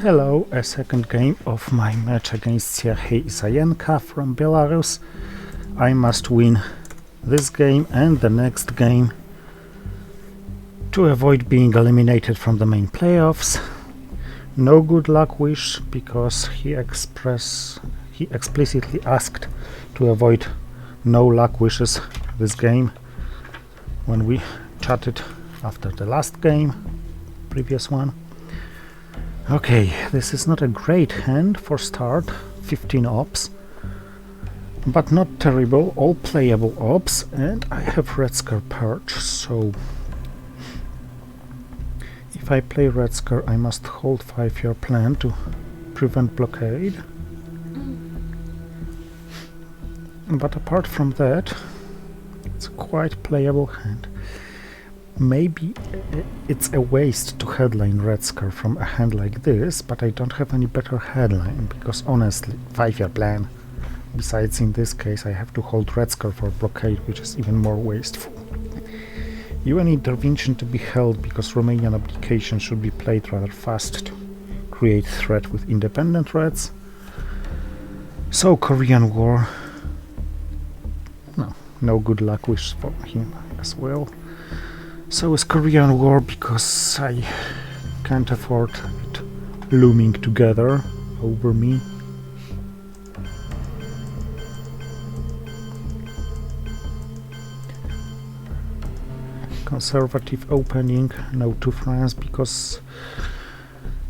Hello, a second game of my match against Serhei Isaenka from Belarus. I must win this game and the next game to avoid being eliminated from the main playoffs. No good luck wish, because he explicitly asked to avoid no luck wishes this game when we chatted after the last game, previous one. Okay, this is not a great hand for start, 15 ops, but not terrible, all playable ops, and I have Red Scare Perch, so if I play Red Scare I must hold 5-year plan to prevent blockade. But apart from that, it's a quite playable hand. Maybe it's a waste to headline Red Scare from a hand like this, but I don't have any better headline, because honestly, 5-year plan. Besides, in this case I have to hold Red Scare for blockade, which is even more wasteful. UN intervention to be held, because Romanian abdication should be played rather fast to create threat with independent Reds. So Korean War. No good luck wish for him as well. So is Korean War, because I can't afford it looming together over me. Conservative opening, no to France, because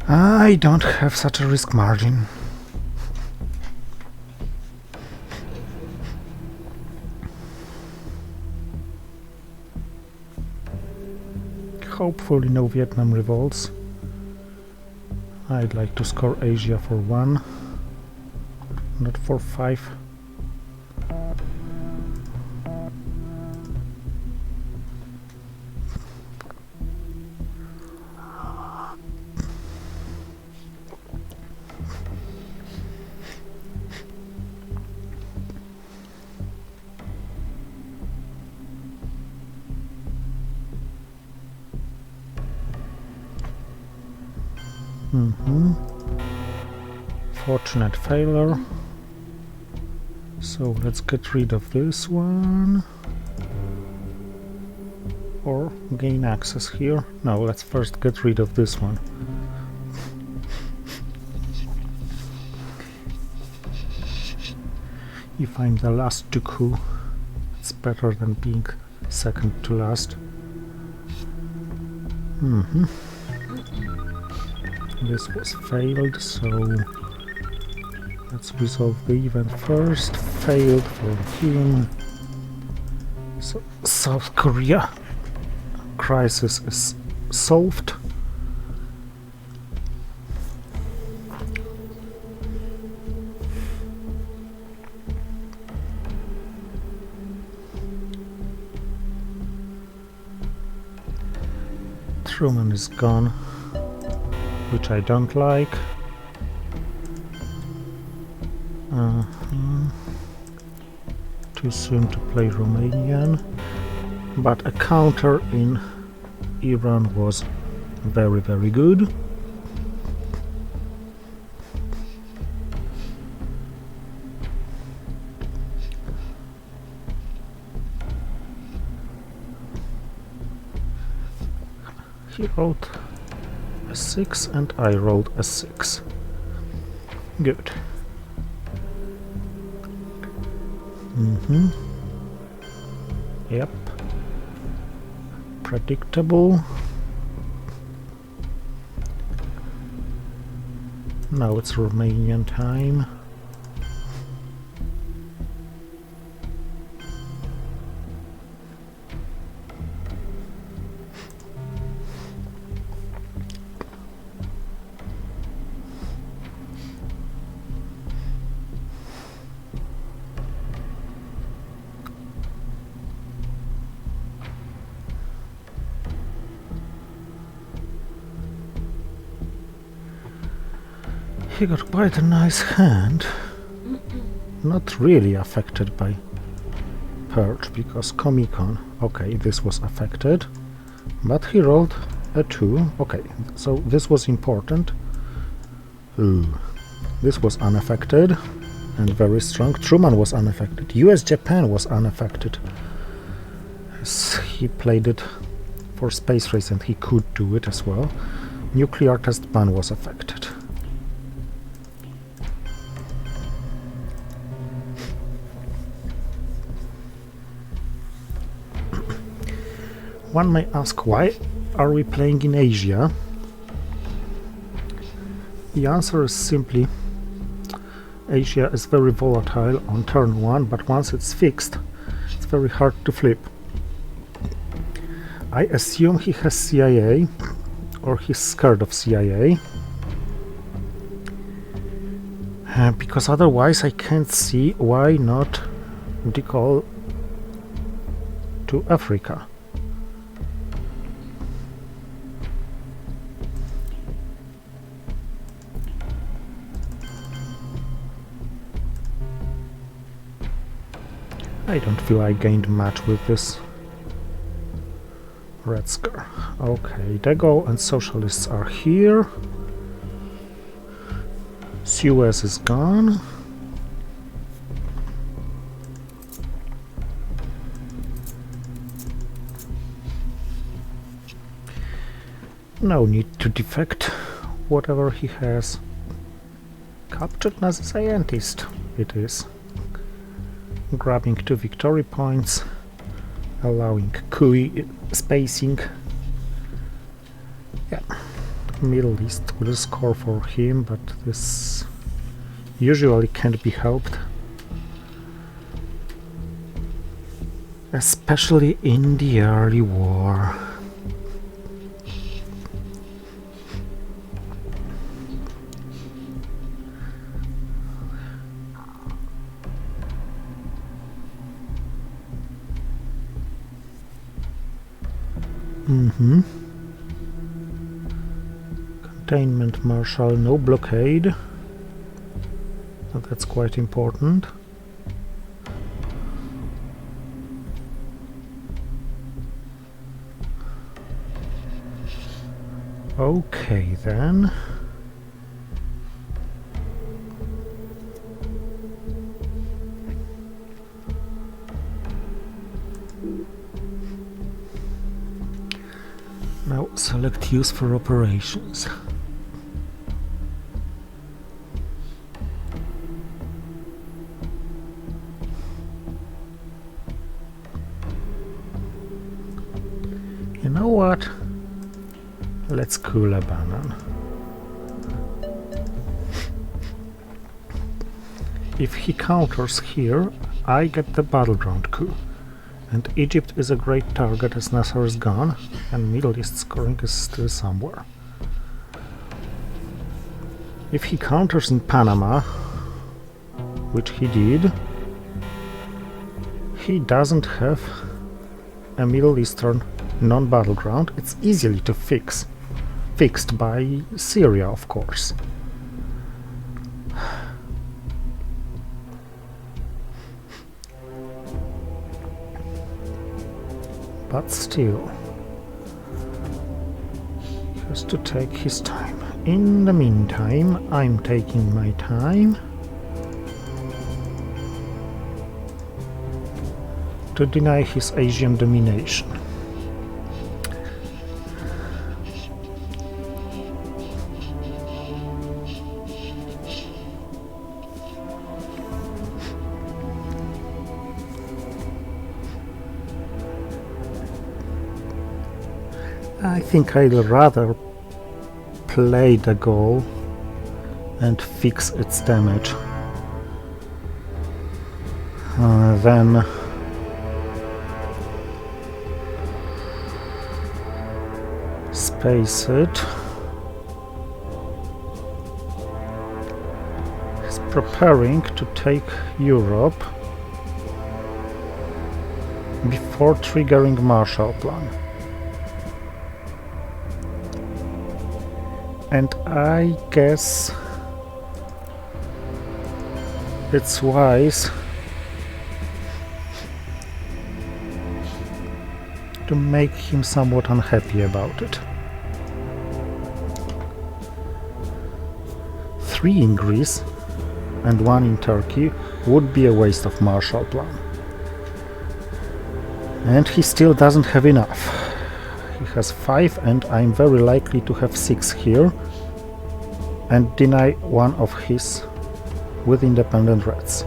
I don't have such a risk margin. Hopefully no Vietnam revolts. I'd like to score Asia for 1, not for 5. Fortunate failure. So let's get rid of this one. Or gain access here. No, let's first get rid of this one. If I'm the last to coup, it's better than being second to last. This was failed, so let's resolve the event first. Failed for him. So South Korea crisis is solved. Truman is gone, which I don't like. Too soon to play Romanian, but a counter in Iran was very, very good. He wrote a 6 and I rolled a 6. Good. Yep. Predictable. Now it's Romanian time. He got quite a nice hand, not really affected by Perch, because Comic-Con, okay, this was affected, but he rolled a 2, okay, so this was important. Ooh, this was unaffected and very strong. Truman was unaffected. US-Japan was unaffected. As he played it for space race and he could do it as well. Nuclear test ban was affected. One may ask, why are we playing in Asia? The answer is simply Asia is very volatile on turn 1, but once it's fixed, it's very hard to flip. I assume he has CIA, or he's scared of CIA, because otherwise I can't see why not decall to Africa. I don't feel I gained much with this Red Scare. Okay, Dago and Socialists are here. Suez is gone. No need to defect whatever he has. Captured Nazi scientist, it is. Grabbing 2 victory points, allowing Kui spacing. Yeah, Middle East will score for him, but this usually can't be helped. Especially in the early war. Containment Marshal, no blockade. So that's quite important. Okay then. Now select use for operations. You know what? Let's cool Lebanon. If he counters here, I get the battleground coup. And Egypt is a great target as Nasser is gone, and Middle East scoring is still somewhere. If he counters in Panama, which he did, he doesn't have a Middle Eastern non-battleground. It's easily to fixed by Syria, of course. But still, he has to take his time. In the meantime, I'm taking my time to deny his Asian domination. I think I'd rather play the goal and fix its damage than space it. He's preparing to take Europe before triggering Marshall Plan. And I guess it's wise to make him somewhat unhappy about it. 3 in Greece and 1 in Turkey would be a waste of Marshall Plan. And he still doesn't have enough. He has 5 and I'm very likely to have 6 here and deny one of his with independent Reds.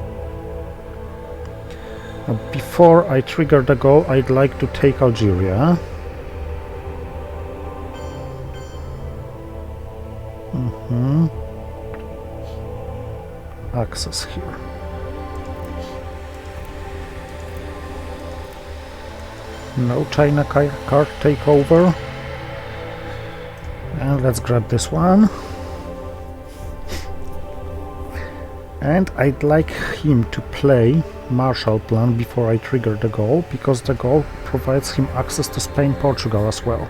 Before I trigger the goal, I'd like to take Algeria. Access here. No China card takeover. And let's grab this one. And I'd like him to play Marshall Plan before I trigger the goal, because the goal provides him access to Spain, Portugal as well.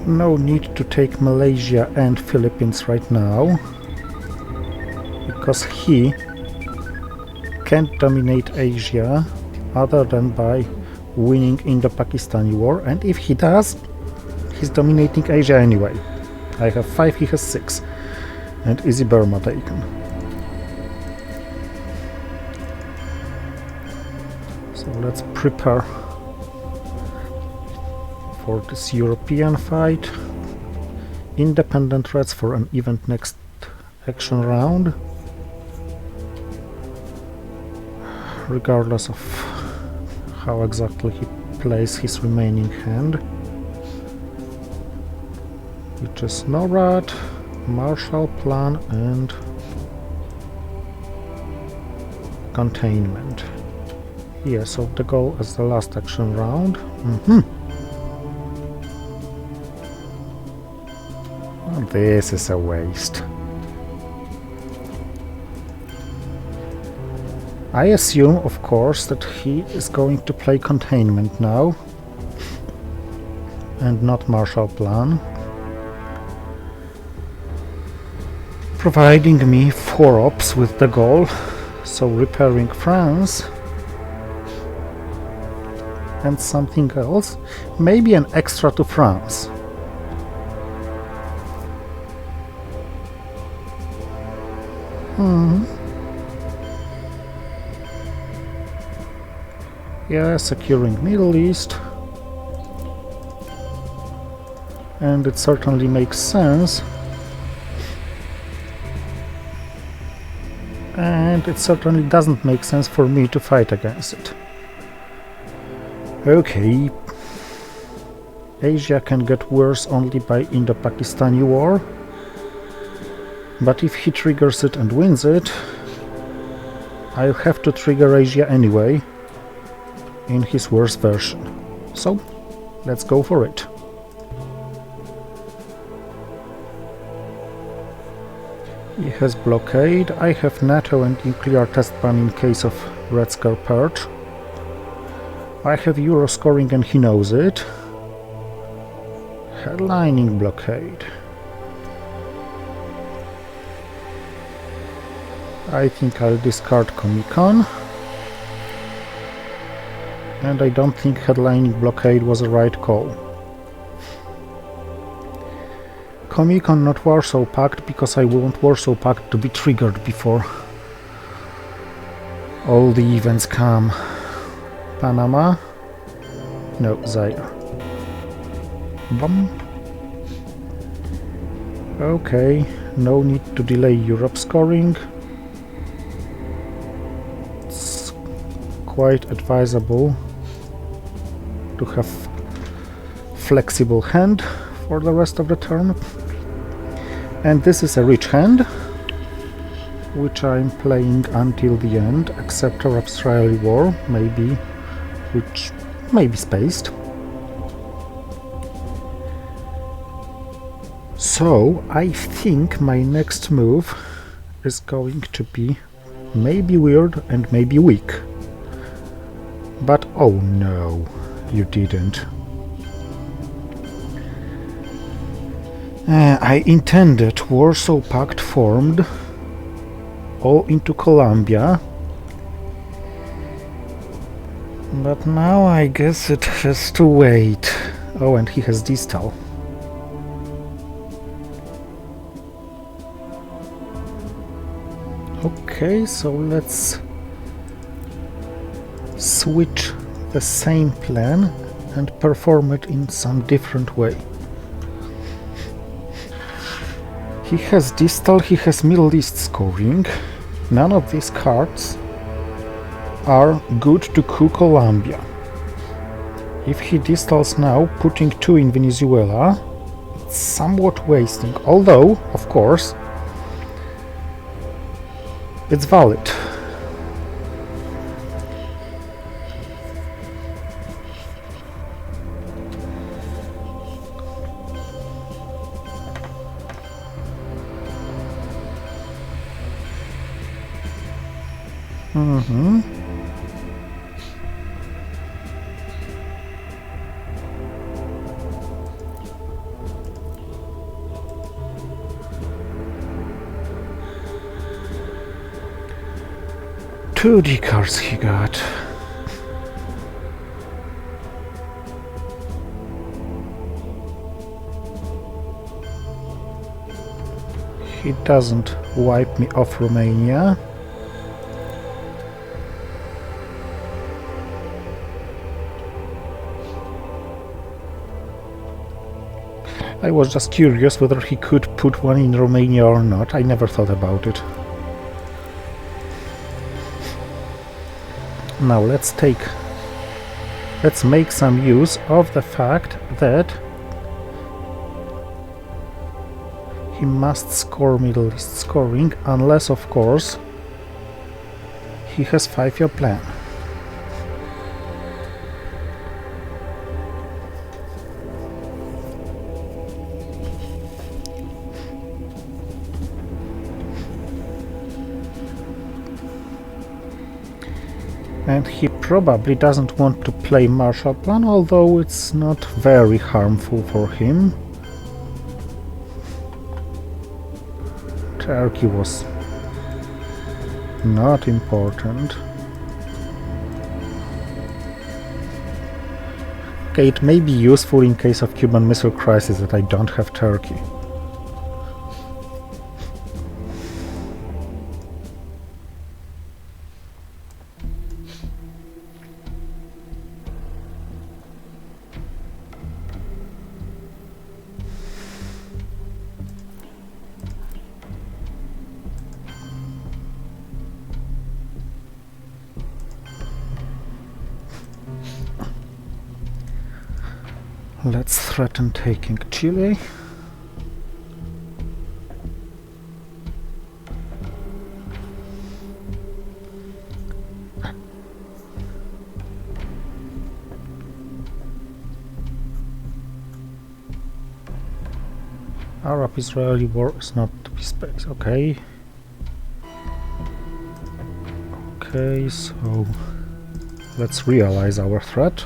No need to take Malaysia and Philippines right now, because he can't dominate Asia other than by winning in the Pakistani war, and if he does, he's dominating Asia anyway. I have 5, he has 6, and easy Burma taken. So let's prepare for this European fight. Independent Reds for an event next action round, regardless of how exactly he plays his remaining hand, which is NORAD, Marshall Plan and containment. Yeah, so the goal is the last action round. Oh, this is a waste. I assume, of course, that he is going to play containment now and not Marshall Plan, providing me 4 ops with the goal, so repairing France and something else, maybe an extra to France. Yeah, securing Middle East, and it certainly makes sense, and it certainly doesn't make sense for me to fight against it. Okay, Asia can get worse only by Indo-Pakistani war, but if he triggers it and wins it, I'll have to trigger Asia anyway in his worst version. So let's go for it. He has blockade, I have NATO and nuclear test ban in case of Red Scare Purge. I have Euro scoring and he knows it. Headlining blockade. I think I'll discard Comecon. And I don't think headlining blockade was a right call. Comecon, not Warsaw Pact, because I want Warsaw Pact to be triggered before all the events come. Panama? No, Zaire. Bum. Okay, no need to delay Europe scoring. It's quite advisable to have flexible hand for the rest of the turn. And this is a rich hand, which I'm playing until the end, except Arab-Israeli war, maybe, which may be spaced. So I think my next move is going to be maybe weird and maybe weak. But oh no, you didn't. I intended Warsaw Pact formed all into Colombia. But now I guess it has to wait. Oh, and he has distal. Okay, so let's switch the same plan and perform it in some different way. He has distal, he has Middle East scoring. None of these cards are good to coup Colombia. If he distals now, putting 2 in Venezuela, it's somewhat wasting, although, of course, it's valid. Two decars he got. He doesn't wipe me off Romania. I was just curious whether he could put one in Romania or not. I never thought about it. Now let's make some use of the fact that he must score Middle East scoring, unless of course he has 5-year plan. And he probably doesn't want to play Marshall Plan, although it's not very harmful for him. Turkey was not important. Okay, it may be useful in case of Cuban Missile Crisis that I don't have Turkey. Let's threaten taking Chile. Arab-Israeli war is not to be space. Okay. Okay, so let's realize our threat.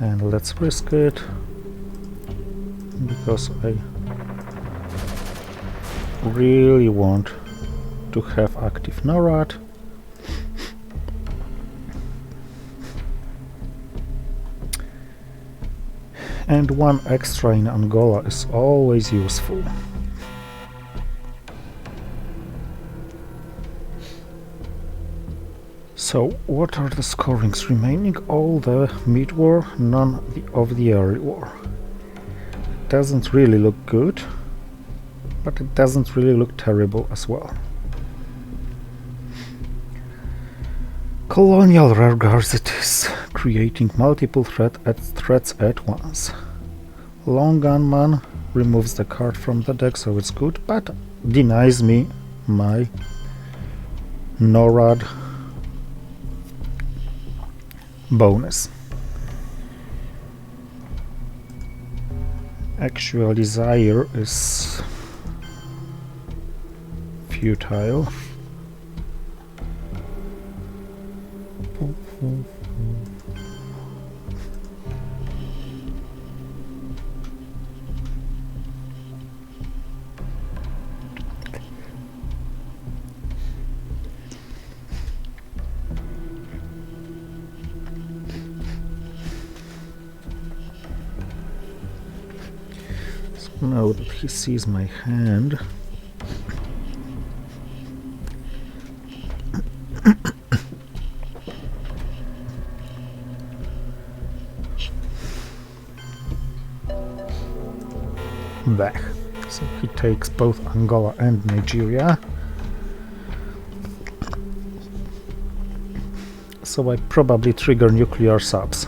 And let's risk it, because I really want to have active NORAD. And one extra in Angola is always useful. So, what are the scorings remaining? All the mid-war, none of the early war. Doesn't really look good, but it doesn't really look terrible as well. Colonial rearguards it is, creating multiple threats at once. Long Gunman removes the card from the deck, so it's good, but denies me my NORAD bonus. Actually, Zaire is futile. Now that he sees my hand, back. So he takes both Angola and Nigeria. So I probably trigger nuclear subs.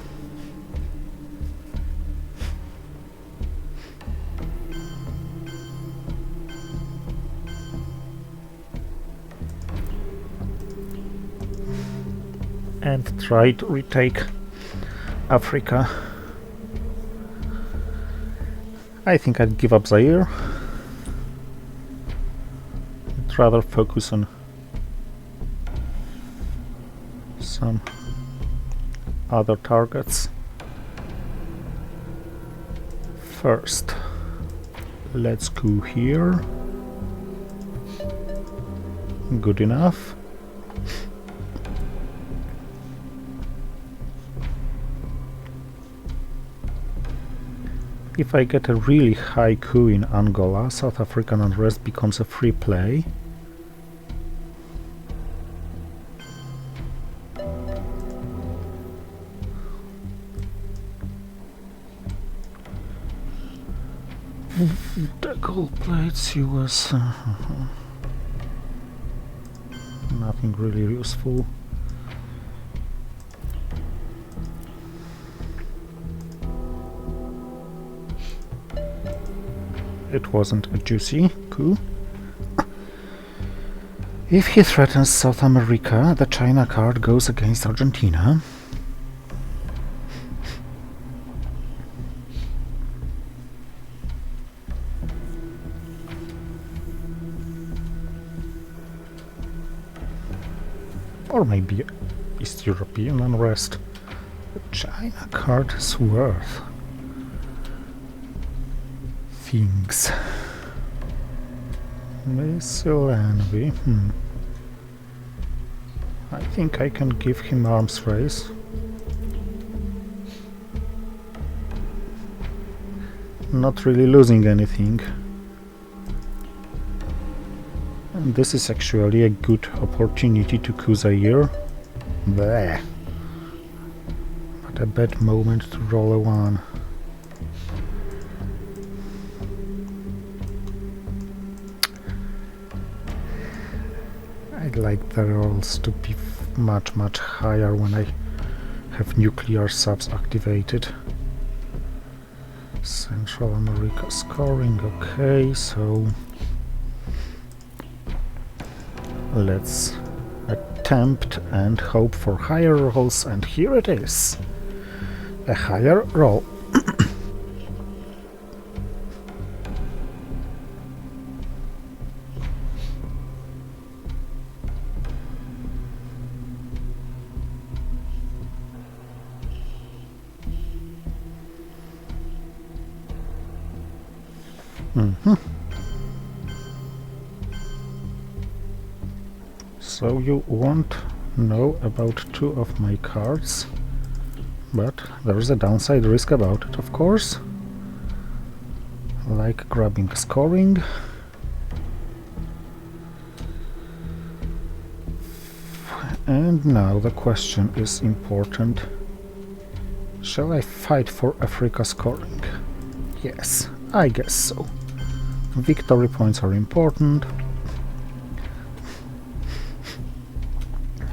And try to retake Africa. I think I'd give up Zaire. I'd rather focus on some other targets. First, let's go here. Good enough. If I get a really high coup in Angola, South African unrest becomes a free play. The gold plates, US. Nothing really useful. It wasn't a juicy coup. If he threatens South America, the China card goes against Argentina. Or maybe East European unrest. The China card is worth things. Missile envy. I think I can give him arms race. Not really losing anything. And this is actually a good opportunity to coup Zaire. Bleh. But a bad moment to roll a 1. I'd like the rolls to be much higher when I have nuclear subs activated. Central America scoring, okay, so let's attempt and hope for higher rolls, and here it is. A higher roll. So you won't know about 2 of my cards, but there's a downside risk about it, of course, like grabbing scoring. And now the question is important. Shall I fight for Africa scoring? Yes, I guess so. Victory points are important.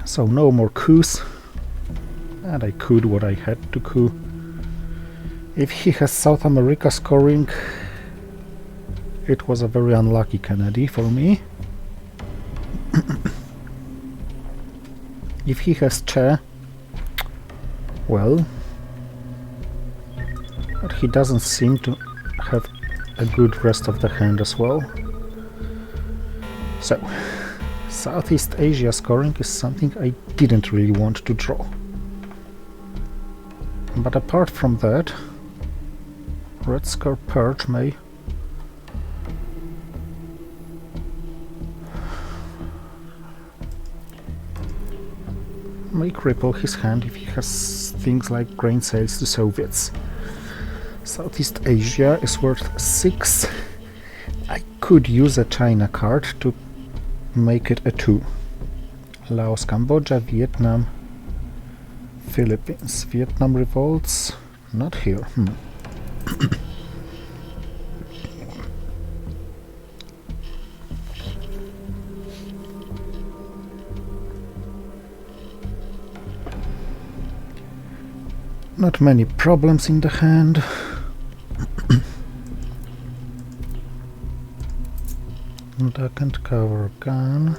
So no more coups. And I could what I had to coup. If he has South America scoring, it was a very unlucky Kennedy for me. If he has Che, well, but he doesn't seem to have a good rest of the hand as well. So, Southeast Asia scoring is something I didn't really want to draw. But apart from that, red scar Perch may cripple his hand if he has things like grain sales to Soviets. Southeast Asia is worth 6. I could use a China card to make it a 2. Laos, Cambodia, Vietnam, Philippines. Vietnam revolts, not here. Not many problems in the hand. Duck and cover gun.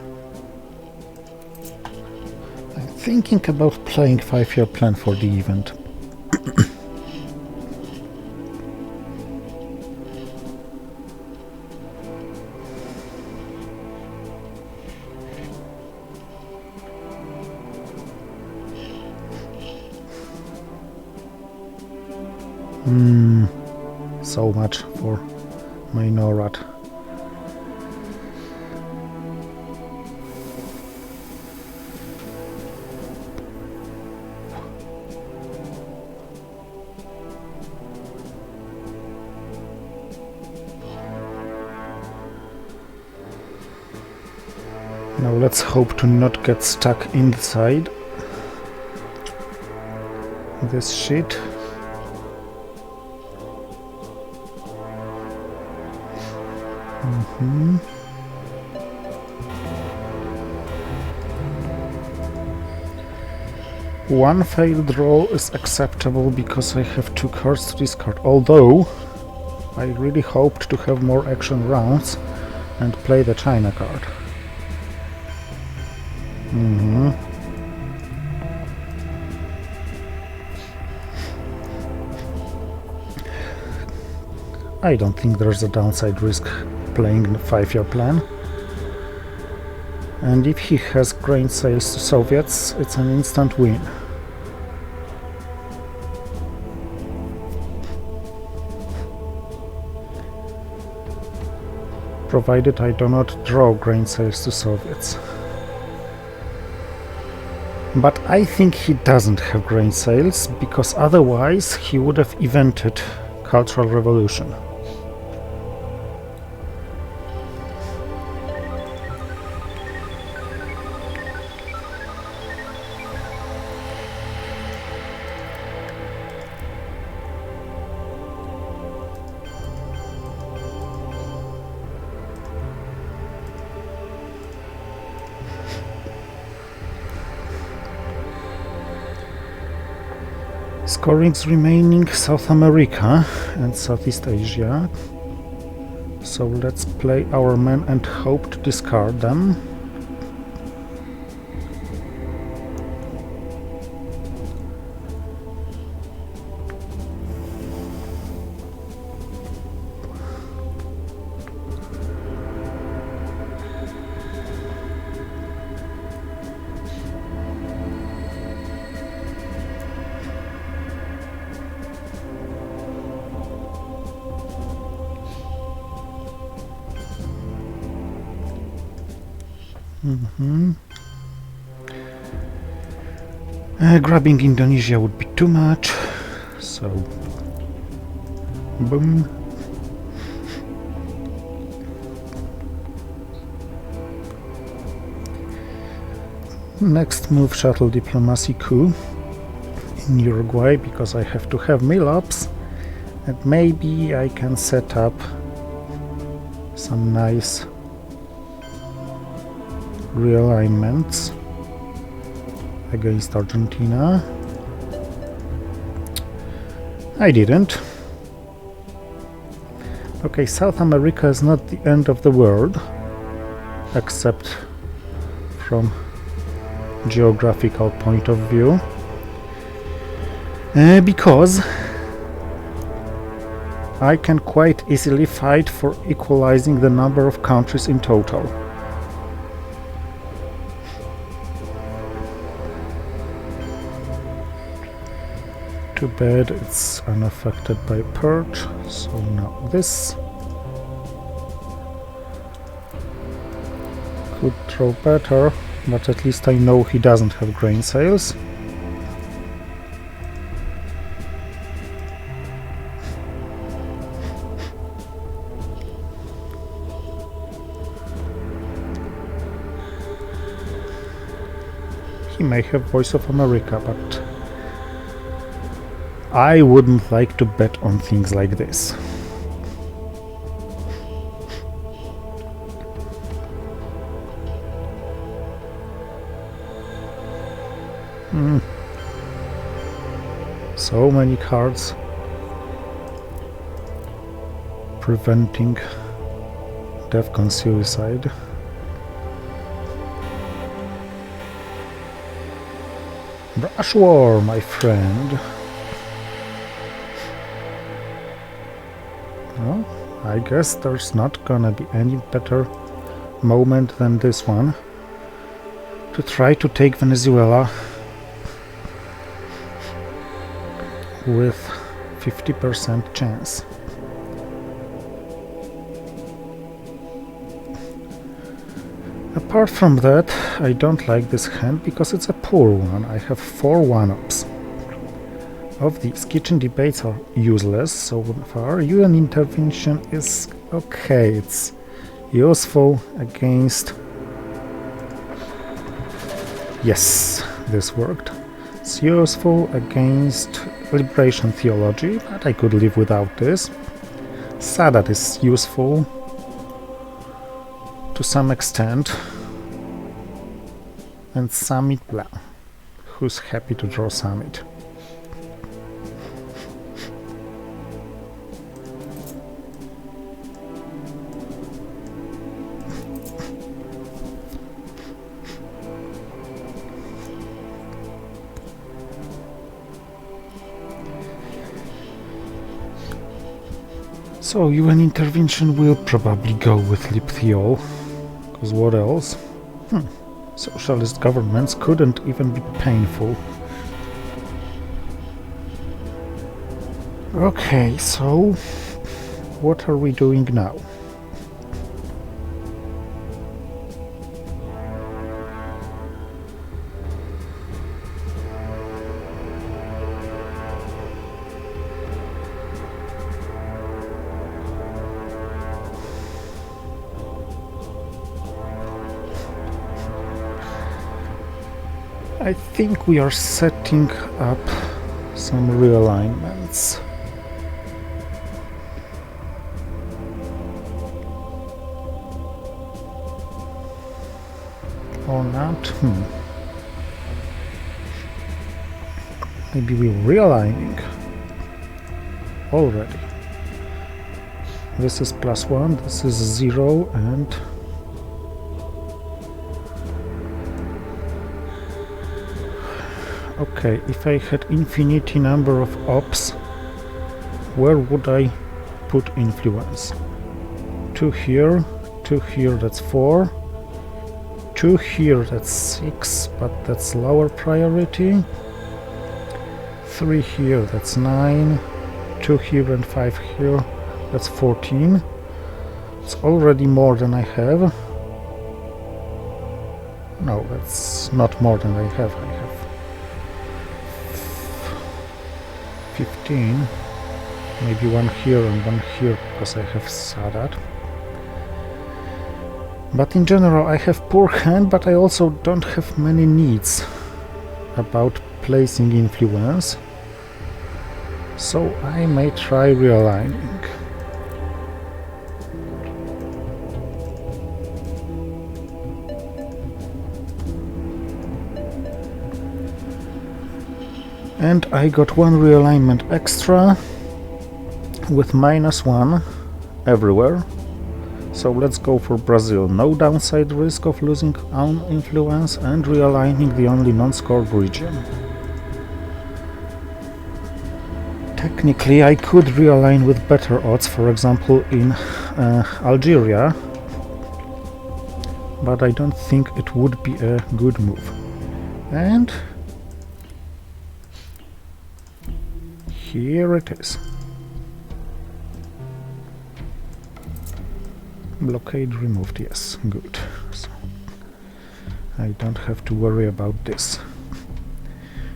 I'm thinking about playing 5-year plan for the event. So much for my NORAD. Now let's hope to not get stuck inside this shit. One failed roll is acceptable because I have 2 cards to discard, although I really hoped to have more action rounds and play the China card. I don't think there's a downside risk playing the 5-year plan. And if he has grain sales to Soviets, it's an instant win. Provided I do not draw grain sales to Soviets. But I think he doesn't have grain sales, because otherwise he would have evented Cultural Revolution. Scorings remaining South America and Southeast Asia. So let's play our men and hope to discard them. Grabbing Indonesia would be too much, so boom. Next move, shuttle diplomacy coup in Uruguay, because I have to have mill-ups, and maybe I can set up some nice realignments against Argentina. I didn't. Okay, South America is not the end of the world, except from geographical point of view, because I can quite easily fight for equalizing the number of countries in total. Too bad it's unaffected by purge, so now this could throw better, but at least I know he doesn't have grain sales. He may have Voice of America, but I wouldn't like to bet on things like this. So many cards preventing Defcon suicide. Brush war, my friend. Well, I guess there's not gonna be any better moment than this one to try to take Venezuela with 50% chance. Apart from that, I don't like this hand because it's a poor one. I have 4 one-ups. Of these, kitchen debates are useless so far. UN intervention is okay. It's useful against... Yes, this worked. It's useful against liberation theology, but I could live without this. Sadat is useful to some extent. And Summit, blah. Who's happy to draw Summit? So UN intervention will probably go with Lipthiol, because what else? Socialist governments couldn't even be painful. Okay, so what are we doing now? I think we are setting up some realignments. Or not? Maybe we're realigning already. This is +1, this is 0, and okay, if I had infinity number of ops, where would I put influence? 2 here, 2 here, that's 4. 2 here, that's 6, but that's lower priority. 3 here, that's 9. 2 here and 5 here, that's 14. It's already more than I have. No, that's not more than I have. I have 15, maybe 1 here and 1 here because I have Sadat. But in general I have poor hand, but I also don't have many needs about placing influence, so I may try realigning. And I got 1 realignment extra with -1 everywhere. So let's go for Brazil. No downside risk of losing own influence and realigning the only non-scored region. Technically I could realign with better odds, for example in Algeria, but I don't think it would be a good move. And here it is. Blockade removed, yes, good. So I don't have to worry about this.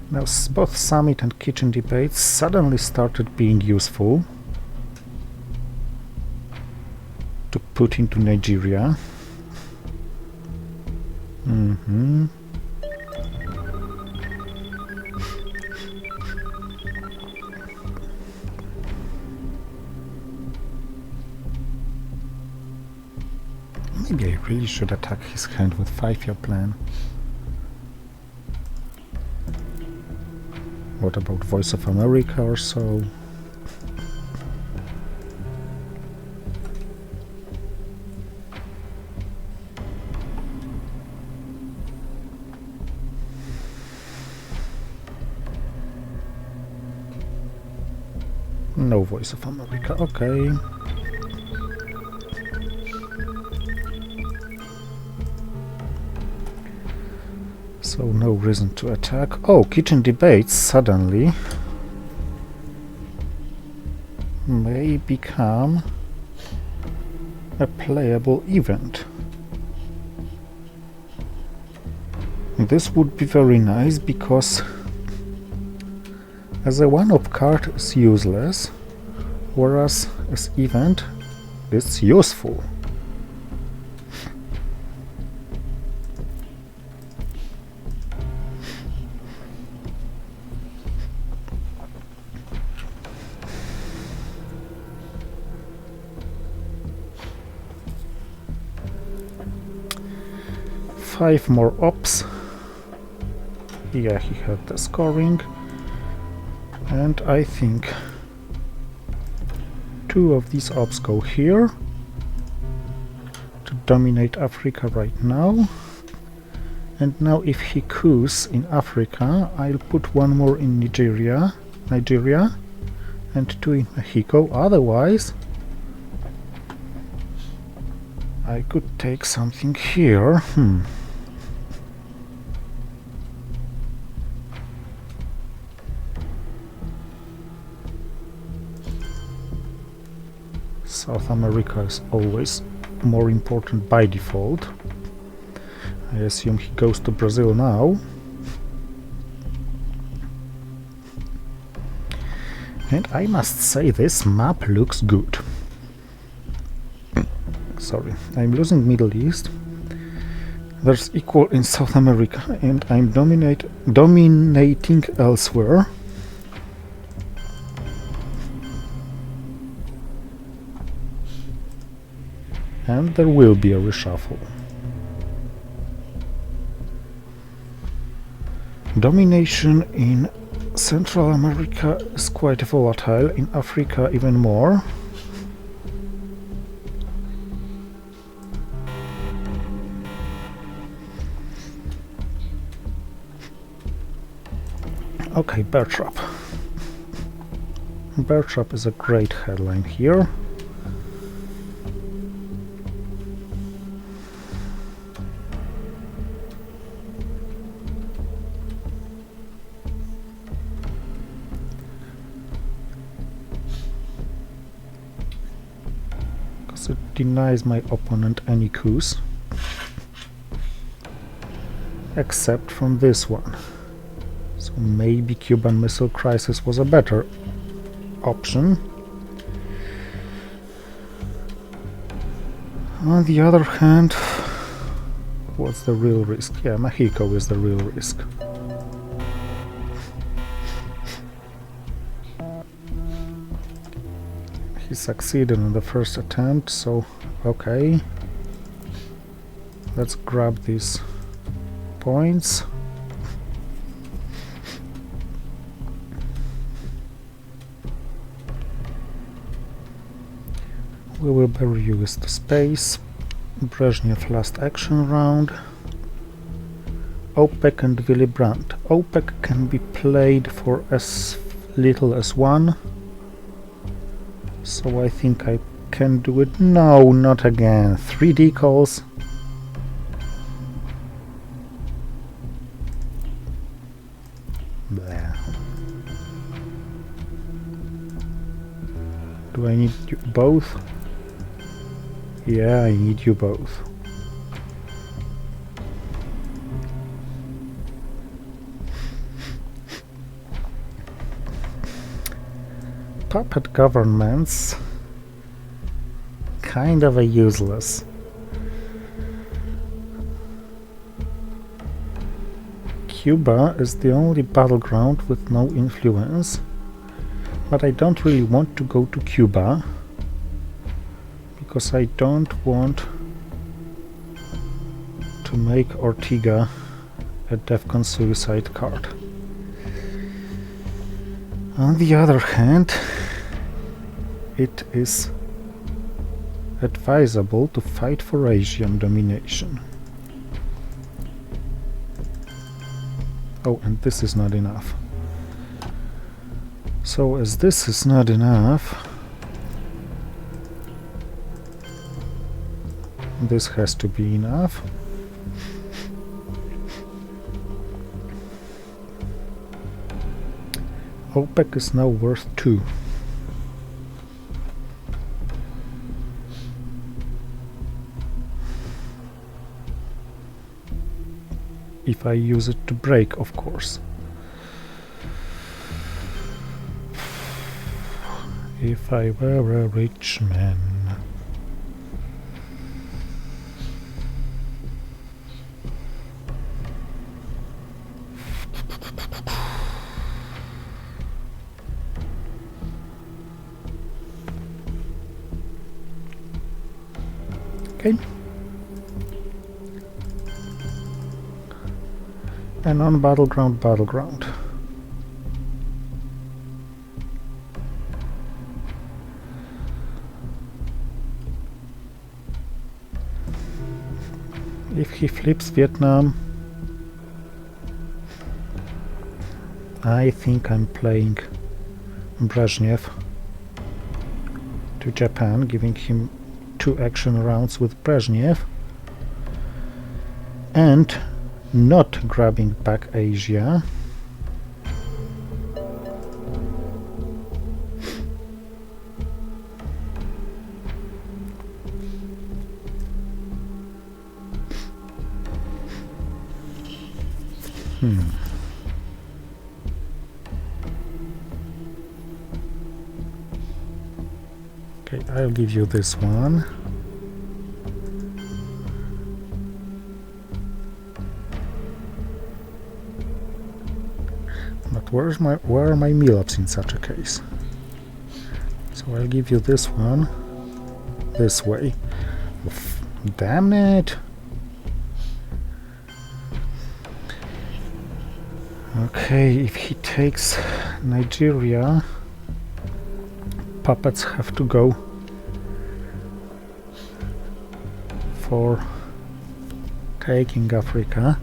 Now both summit and kitchen debates suddenly started being useful to put into Nigeria. Maybe I really should attack his hand with 5-year plan. What about Voice of America or so? No Voice of America, okay. So no reason to attack. Oh, kitchen debates suddenly may become a playable event. This would be very nice because as a one-up card is useless, whereas as event it's useful. Five more ops. Yeah, he had the scoring. And I think 2 of these ops go here to dominate Africa right now. And now if he coups in Africa, I'll put 1 more in Nigeria, and 2 in Mexico. Otherwise, I could take something here. South America is always more important by default. I assume he goes to Brazil now. And I must say this map looks good. Sorry, I'm losing Middle East. There's equal in South America and I'm dominating elsewhere. And there will be a reshuffle. Domination in Central America is quite volatile, in Africa even more. Okay, Bear Trap. Bear Trap is a great headline here. It denies my opponent any coups, except from this one. So maybe Cuban Missile Crisis was a better option. On the other hand, what's the real risk? Yeah, Mexico is the real risk. He succeeded in the first attempt, so okay. Let's grab these points. We will bury you with the space. Brezhnev last action round. OPEC and Willy Brandt. OPEC can be played for as little as 1. So I think I can do it. No, not again. 3 decals. Bleh. Do I need you both? Yeah, I need you both. Puppet governments kind of a useless. Cuba is the only battleground with no influence, but I don't really want to go to Cuba because I don't want to make Ortega a DEFCON suicide card. On the other hand, it is advisable to fight for Asian domination. Oh, and this is not enough. So, as this is not enough, this has to be enough. OPEC is now worth 2. If I use it to break, of course. If I were a rich man. Okay. And on battleground. If he flips Vietnam, I think I'm playing Brezhnev to Japan, giving him 2 action rounds with Brezhnev and not grabbing back Asia. Okay, I'll give you this one. But where are my meal-ups in such a case? So I'll give you this one this way. Oof, damn it! Okay, if he takes Nigeria, puppets have to go for taking Africa.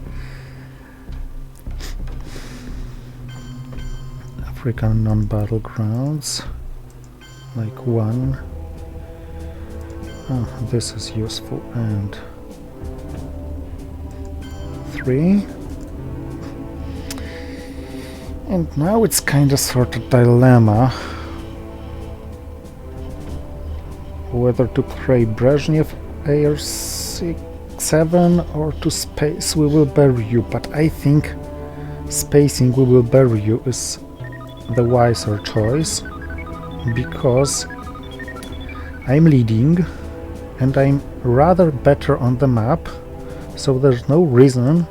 African non-battlegrounds, like 1. Oh, this is useful, and 3. And now it's kind of sort of dilemma whether to play Brezhnev AR-7 or to space We Will Bury You, but I think spacing We Will Bury You is the wiser choice, because I'm leading and I'm rather better on the map, so there's no reason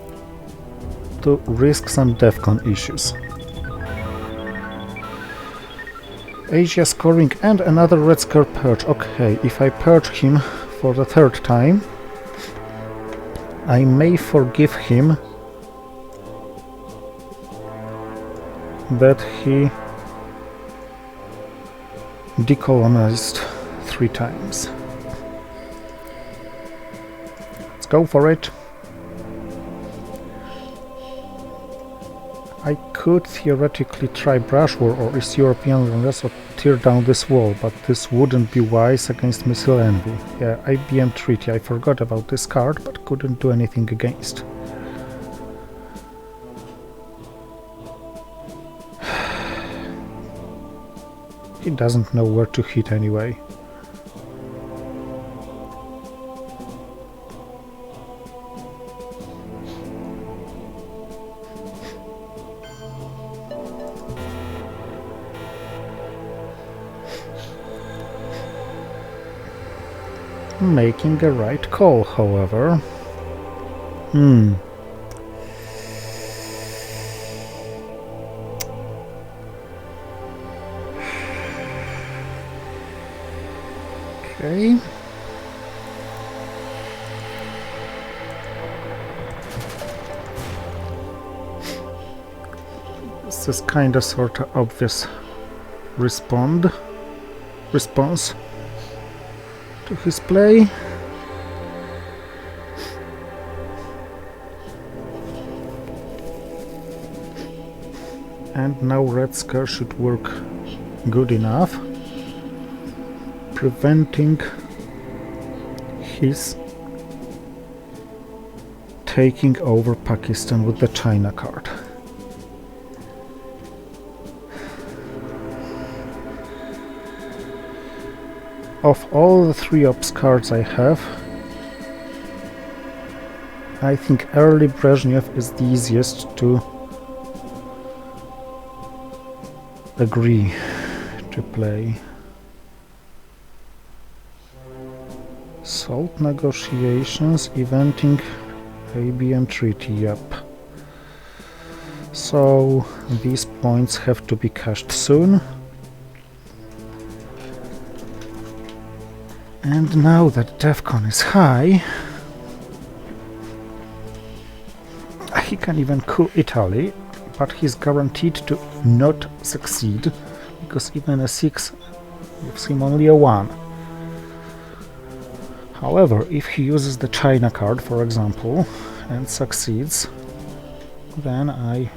to risk some DEFCON issues. Asia scoring and another Red Scare purge. Okay, if I purge him for the 3rd time, I may forgive him that he decolonized 3 times. go for it. I could theoretically try Brush War or East European Unrest or tear down this wall, but this wouldn't be wise against Missile Envy. Yeah, IBM Treaty, I forgot about this card, but couldn't do anything against. He doesn't know where to hit anyway. Making a right call, however. Okay. This is kinda sorta obvious response to his play. And now Red Scare should work good enough, preventing his taking over Pakistan with the China card. Of all the 3 ops cards I have, I think early Brezhnev is the easiest to agree to play. Salt negotiations, eventing ABM treaty, yep. So these points have to be cashed soon. And now that DEFCON is high, he can even coup Italy, but he's guaranteed to not succeed, because even a 6 gives him only a 1. However, if he uses the China card, for example, and succeeds, then I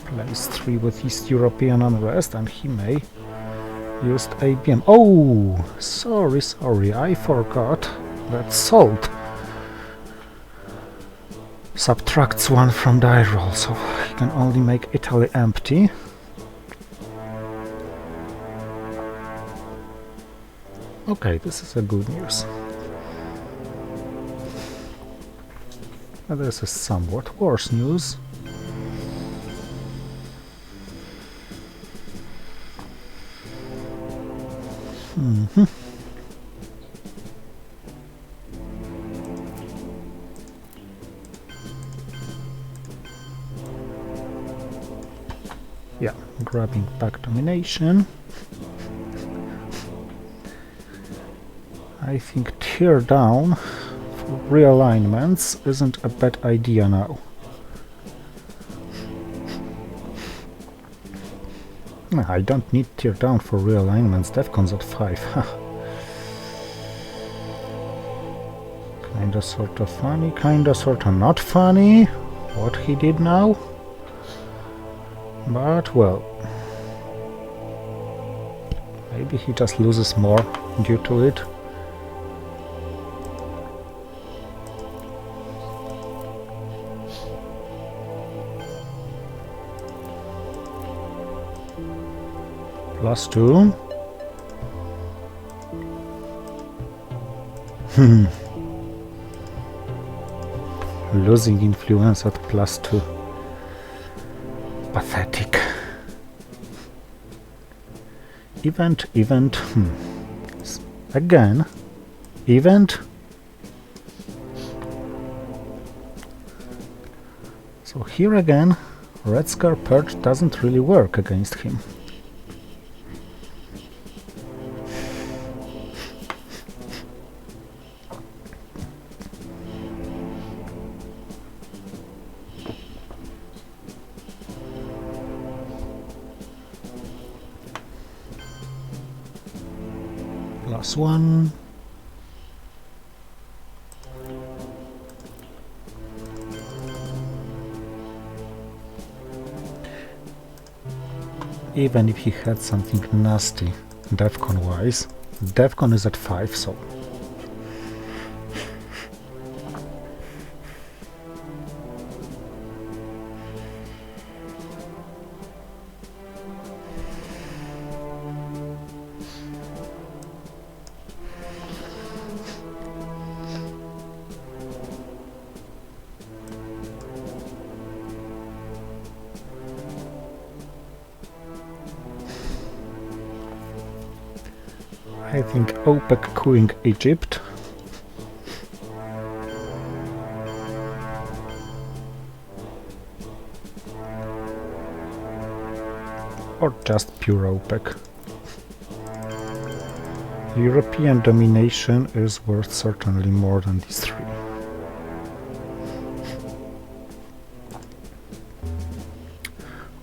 place 3 with East European Unrest, and he may used ABM. Oh, sorry, I forgot that Salt subtracts 1 from die roll, so he can only make Italy empty. Okay, this is a good news. This is somewhat worse news. Yeah, grabbing back domination. I think tear down for realignments isn't a bad idea now. I don't need tear down for realignments, DEFCON's at 5. Kinda sorta funny, kinda sorta not funny what he did now. But well, maybe he just loses more due to it. +2. Losing influence at +2. Pathetic. Event. Again. Event. So here again, Red Scar Purge doesn't really work against him. +1. even if he had something nasty DEFCON wise. DEFCON is at 5, so I think OPEC cooing Egypt. Or just pure OPEC. European domination is worth certainly more than these three.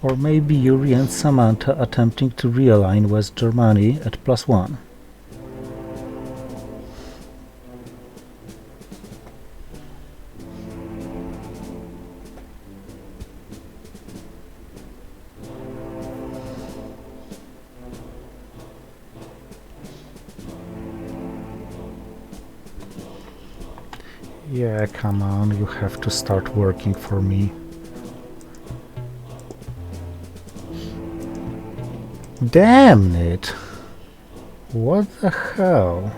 Or maybe Yuri and Samantha attempting to realign West Germany at +1. Yeah, come on, you have to start working for me. Damn it! What the hell?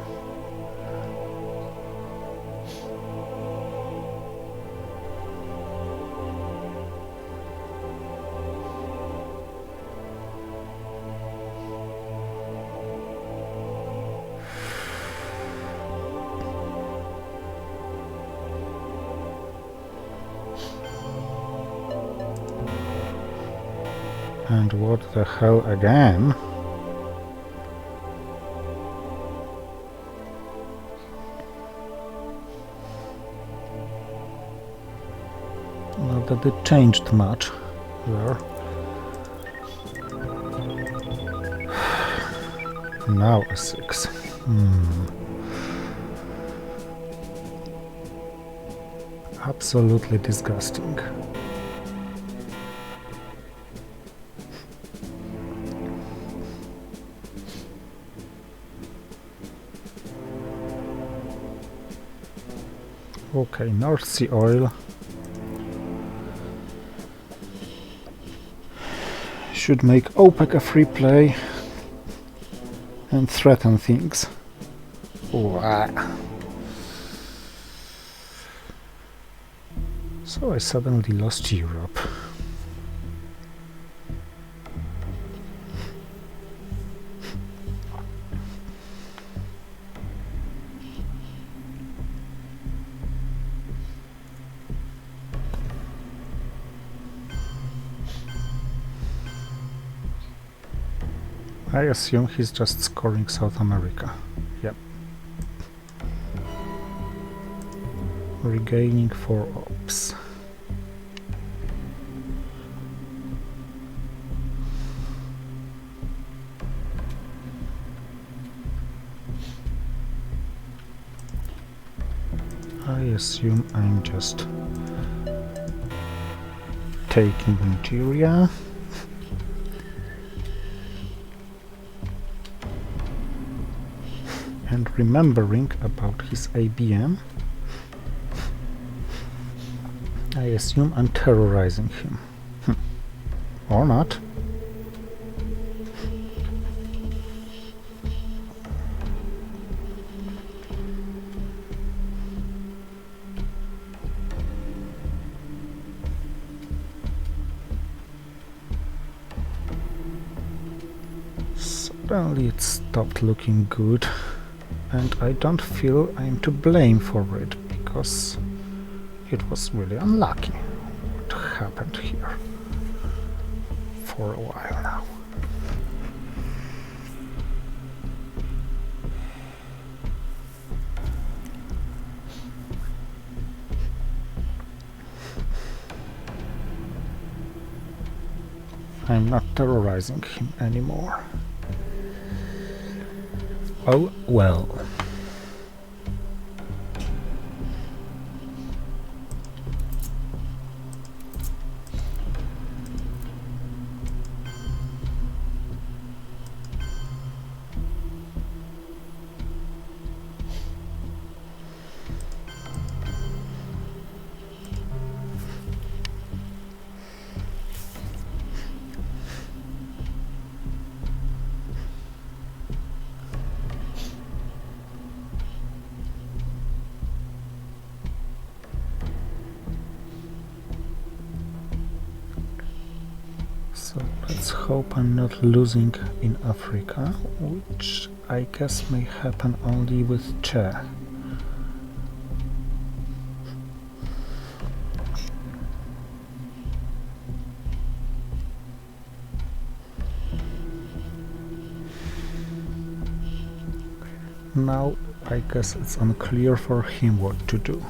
And what the hell again? Not that it changed much there. Now a 6. Absolutely disgusting. Okay, North Sea oil should make OPEC a free play and threaten things. So I suddenly lost Europe. I assume he's just scoring South America. Yep. Regaining 4 ops. I assume I'm just taking Nigeria. And remembering about his ABM, I assume I'm terrorizing him. Or not. Suddenly it stopped looking good. And I don't feel I'm to blame for it, because it was really unlucky what happened here for a while now. I'm not terrorizing him anymore. Oh well. So let's hope I'm not losing in Africa, which I guess may happen only with Che. Now I guess it's unclear for him what to do.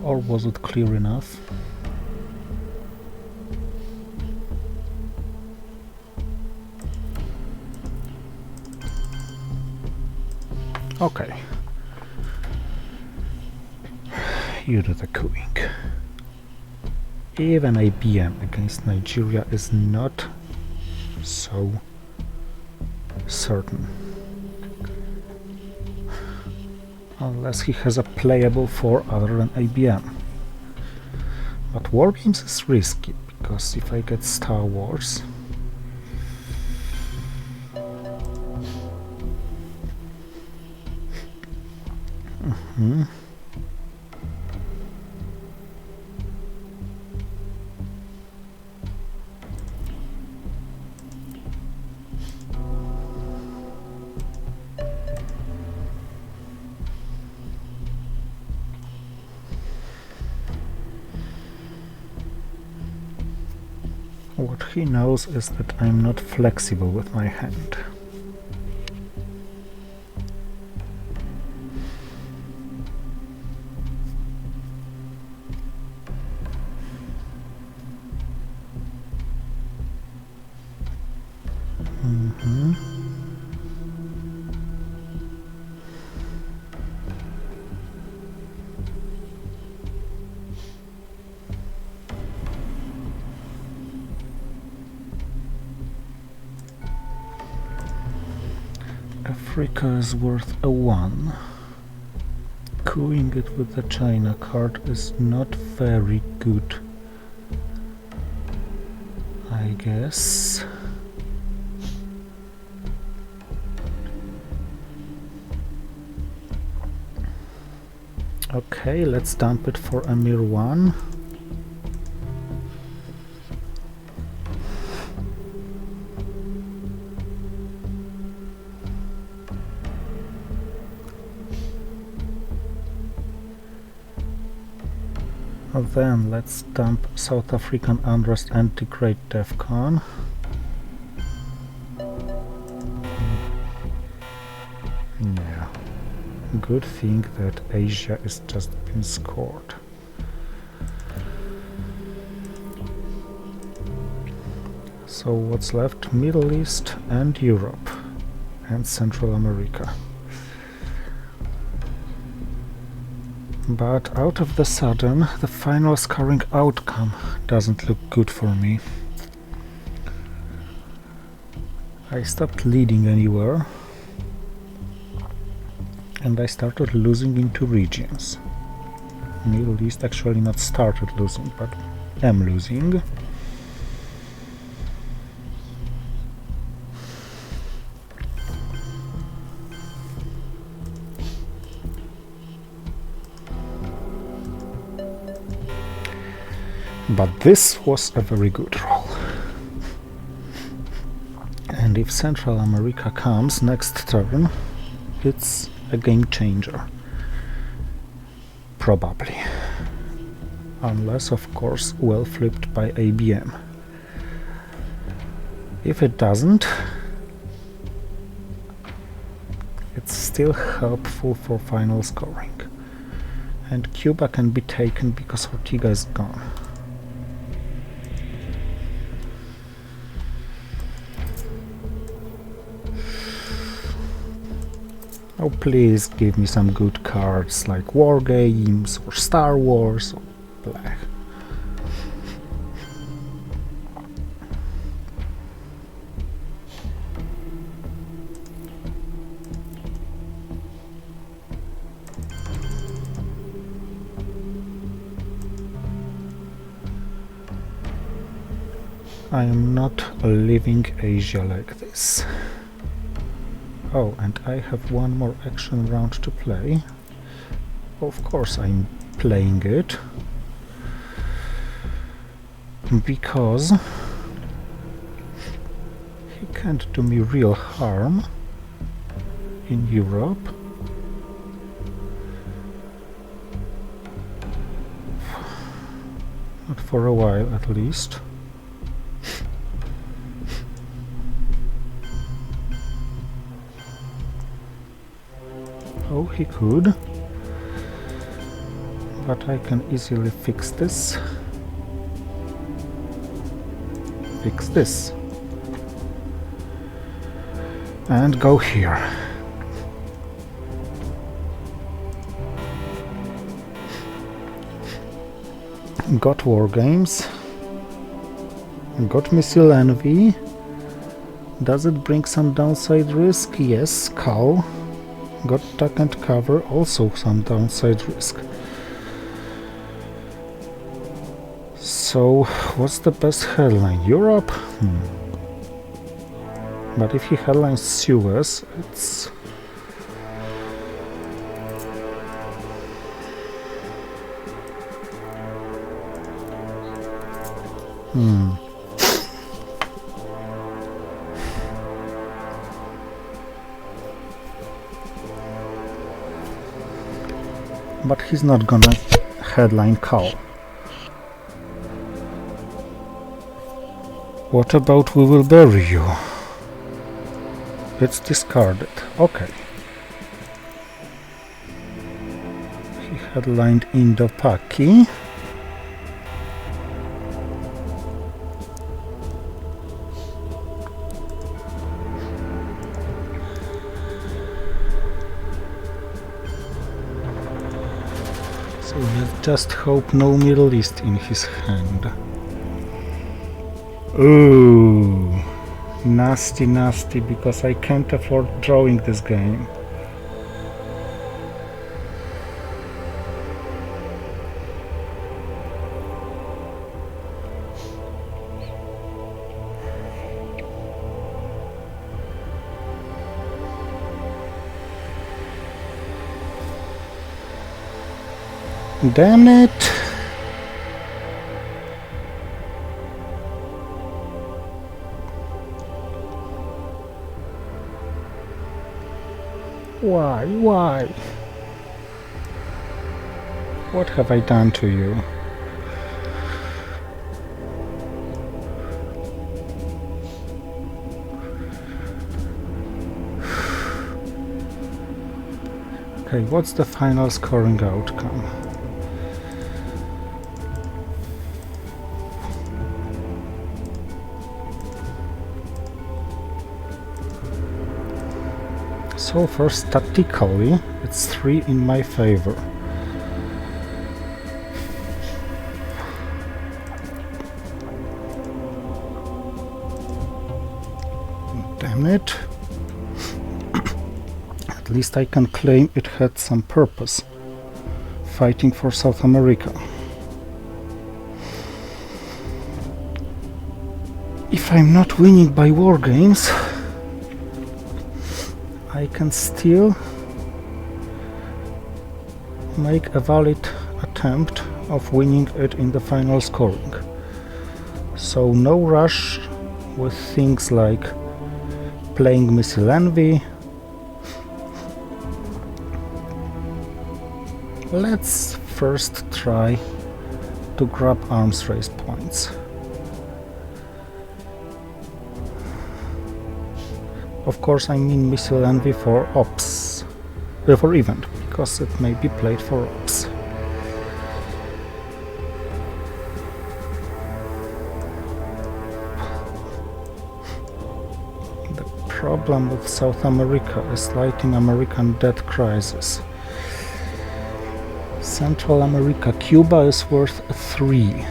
Or was it clear enough? Okay. You do the cooing. Even IBM against Nigeria is not so certain. Unless he has a playable 4 other than IBM. But War Games is risky, because if I get Star Wars... What he knows is that I'm not flexible with my hand. Africa is worth a 1. Cooing it with the China card is not very good, I guess. Okay, let's dump it for Emir 1. Then let's dump South African Unrest Anti-Great DEFCON. Yeah, good thing that Asia is just been scored. So what's left? Middle East and Europe and Central America. But out of the sudden, the final scoring outcome doesn't look good for me. I stopped leading anywhere, and I started losing in 2 regions. Middle East actually not started losing, but am losing. But this was a very good roll. And if Central America comes next turn, it's a game changer. Probably. Unless, of course, well flipped by IBM. If it doesn't, it's still helpful for final scoring. And Cuba can be taken because Ortega is gone. Oh, please give me some good cards like War Games or Star Wars or blah. I am not leaving Asia like this. Oh, and I have one more action round to play. Of course I'm playing it. Because he can't do me real harm in Europe. Not for a while, at least. Oh, he could. But I can easily fix this. Fix this. And go here. Got War Games. Got Missile Envy. Does it bring some downside risk? Yes, Cow. Got Duck and Cover, also some downside risk. So, what's the best headline? Europe? But if he headlines Suez, it's... But he's not gonna headline Cow. What about We Will Bury You? It's discarded. Okay. He headlined Indo-Paki. So let's just hope no Middle East in his hand. Ooh, nasty, nasty, because I can't afford drawing this game. Damn it! Why? What have I done to you? Okay, what's the final scoring outcome? So far, statistically, it's 3 in my favor. Damn it. At least I can claim it had some purpose. Fighting for South America. If I'm not winning by War Games, I can still make a valid attempt of winning it in the final scoring. So no rush with things like playing Missile Envy. Let's first try to grab arms race points. Of course, I mean Missile Envy for ops, for event, because it may be played for ops. problem with South America is Latin American debt crisis. Central America, Cuba is worth 3.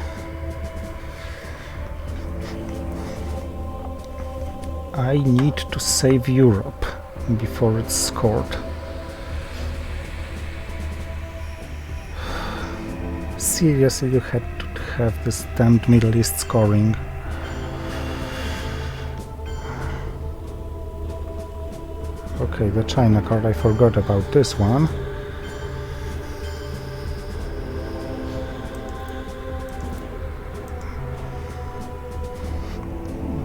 I need to save Europe before it's scored. Seriously, you had to have this damned Middle East scoring. Okay, the China card, I forgot about this one.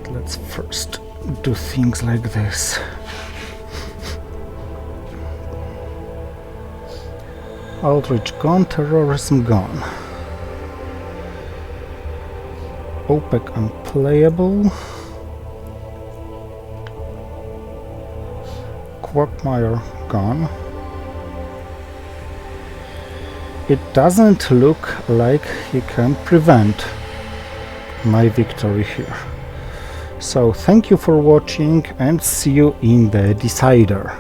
But let's first do things like this. Outreach gone, terrorism gone. OPEC unplayable. Quagmire gone. It doesn't look like he can prevent my victory here. So thank you for watching and see you in the decider.